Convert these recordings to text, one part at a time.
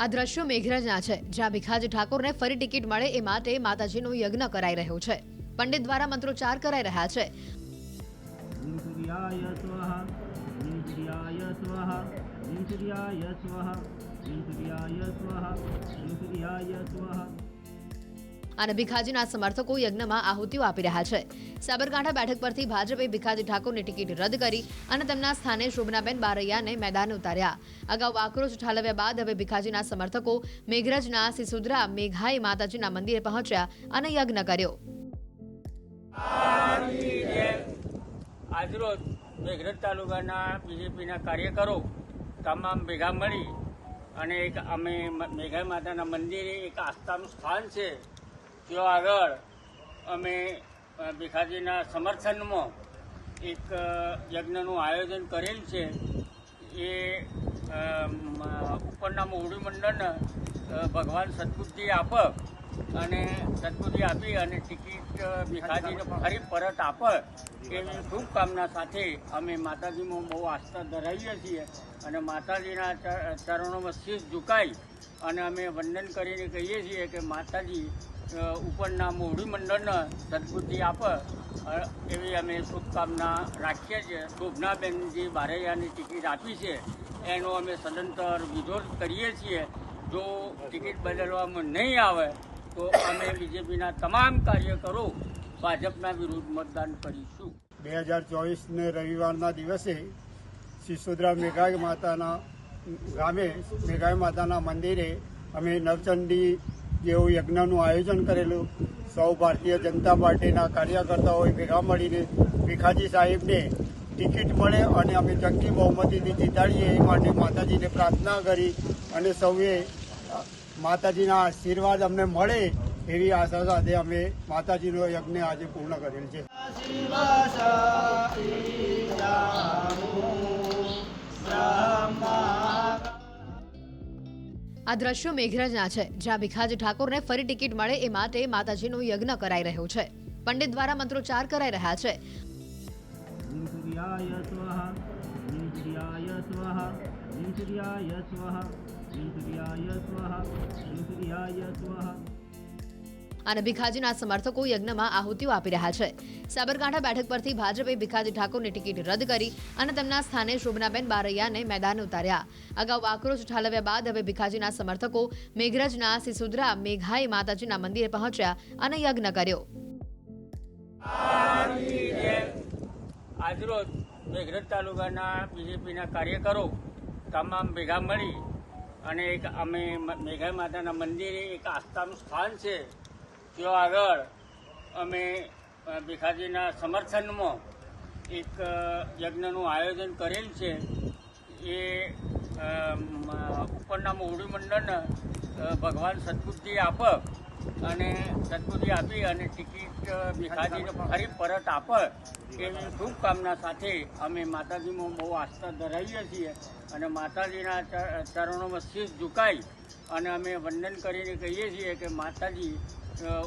આ દ્રશ્યો મેઘરજના છે, જ્યાં ભીખાજી ઠાકોરને ફરી ટિકિટ મળે એ માટે માતાજીનો યજ્ઞ કરાઈ રહ્યો છે. પંડિત દ્વારા મંત્રોચ્ચાર કરાઈ રહ્યા છે. અને ભીખાજીના સમર્થકો યજ્ઞમાં આહુતિઓ આપી રહ્યા છે. સાબરકાંઠા બેઠક પરથી ભાજપે ભીખાજી ઠાકોરની ટિકિટ રદ કરી અને તેમના સ્થાને શોભનાબેન બારૈયાને મેદાને ઉતાર્યા. અગાઉ આક્રોશ ઠાલવ્યા બાદ હવે ભીખાજીના સમર્થકો મેઘરજના સિસુદ્રા મેઘાઈ માતાજીના મંદિરે પહોંચ્યા અને યજ્ઞ કર્યો. આજરોજ મેઘરજ તાલુકાના બીજેપીના કાર્યકરો તમામ ભેગા મળી અને અમે મેઘાઈ માતાના મંદિરે એક આસ્થાનું સ્થાન છે ત્યાં આગળ અમે ભીખાજીના સમર્થનમાં એક યજ્ઞનું આયોજન કરેલ છે. એ ઉપરના મોવડી મંડળને ભગવાન સદબુદ્ધિ આપે અને સદબુદ્ધિ આપી અને ટિકિટ ભીખાજીને ફરી પરત આપે એવી શુભકામના સાથે અમે માતાજીમાં બહુ આસ્થા ધરાવીએ છીએ અને માતાજીના ચરણોમાં શીશ ઝુકાઈ અને અમે વંદન કરીને કહીએ છીએ કે માતાજી ઉપરના મોવડી મંડળને સદબુદ્ધિ આપે એવી અમે શુભકામના રાખીએ છીએ. શોભનાબેનજી બારૈયાની ટિકિટ આપી છે એનો અમે સદંતર વિરોધ કરીએ છીએ. જો ટિકિટ બદલવામાં નહીં આવે તો અમે બીજેપીના તમામ કાર્યકરો ભાજપના વિરુદ્ધ મતદાન કરીશું. 2024 રવિવારના દિવસે સિસોદરા મેઘાઈ માતાના ગામે મેઘાઈ માતાના મંદિરે અમે નવચંડી જેવું યજ્ઞનું આયોજન કરેલું. સૌ ભારતીય જનતા પાર્ટીના કાર્યકર્તાઓએ ભેગા મળીને ભીખાજી સાહેબને ટિકિટ મળે અને અમે જંગી બહુમતીથી જીતાડીએ એ માટે માતાજીને પ્રાર્થના કરી અને સૌએ માતાજીના આશીર્વાદ અમને મળે એવી આશા સાથે અમે માતાજીનો યજ્ઞ આજે પૂર્ણ કરેલ છે. આ દ્રશ્યો મેઘરજના છે, જ્યાં ભીખાજી ઠાકોરને ફરી ટિકિટ મળે એ માટે માતાજીનો યજ્ઞ કરાઈ રહ્યો છે. પંડિત દ્વારા મંત્રોચ્ચાર કરાઈ રહ્યા છે. અને ભીખાજીના સમર્થકો યજ્ઞમાં આહુતિઓ આપી રહ્યા છે. સાબરકાંઠા બેઠક પરથી ભાજપે ભીખાજી ઠાકોરની ટિકિટ રદ કરી અને તેમના સ્થાને શોભનાબેન બારૈયાને મેદાને ઉતાર્યા. અગાઉ આક્રોશ ઠાલવ્યા બાદ હવે ભીખાજીના સમર્થકો મેઘરજના સિસુદ્રા મેઘાઈ માતાજીના મંદિરે પહોંચ્યા અને યજ્ઞ કર્યો. આજરોજ મેઘરજ તાલુકાના બીજેપીના કાર્યકરો તમામ ભેગા મળી અને અમે મેઘાઈ માતાના મંદિરે એક આસ્થાનું સ્થાન છે ત્યાં આગળ અમે ભીખાજીના સમર્થનમાં એક યજ્ઞનું આયોજન કરેલ છે. એ ઉપરના મોવડી મંડળને ભગવાન સદબુદ્ધિ આપે અને સદબુદ્ધિ આપી અને ટિકિટ ભીખાજીને ફરી પરત આપે એવી શુભકામના સાથે અમે માતાજીમાં બહુ આસ્થા ધરાવીએ છીએ અને માતાજીના ચરણોમાં શીશ ઝુકાઈ અને અમે વંદન કરીને કહીએ છીએ કે માતાજી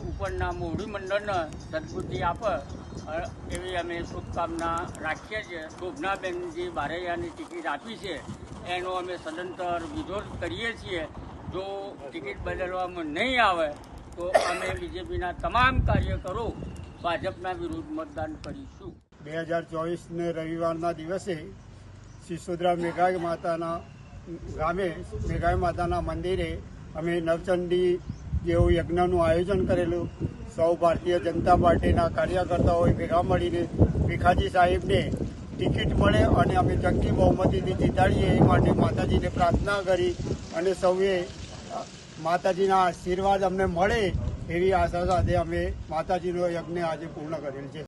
ઉપરના મોવડી મંડળને સદબુદ્ધિ આપે એવી અમે શુભકામના રાખીએ છીએ. શોભનાબેનજી બારૈયાની ટિકિટ આપી છે એનો અમે સદંતર વિરોધ કરીએ છીએ. જો ટિકિટ બદલવામાં નહીં આવે તો અમે બીજેપીના તમામ કાર્યકરો ભાજપના વિરુદ્ધ મતદાન કરીશું. 2024 રવિવારના દિવસે સિસોદરા મેઘાઈ માતાના ગામે મેઘાઈ માતાના મંદિરે અમે નવચંડી જેવું યજ્ઞનું આયોજન કરેલું. સૌ ભારતીય જનતા પાર્ટીના કાર્યકર્તાઓએ ભેગા મળીને ભીખાજી સાહેબને ટિકિટ મળે અને અમે જંગી બહુમતીથી જીતાડીએ એ માટે માતાજીને પ્રાર્થના કરી અને સૌએ માતાજીના આશીર્વાદ અમને મળે એવી આશા સાથે અમે માતાજીનો યજ્ઞ આજે પૂર્ણ કરેલ છે.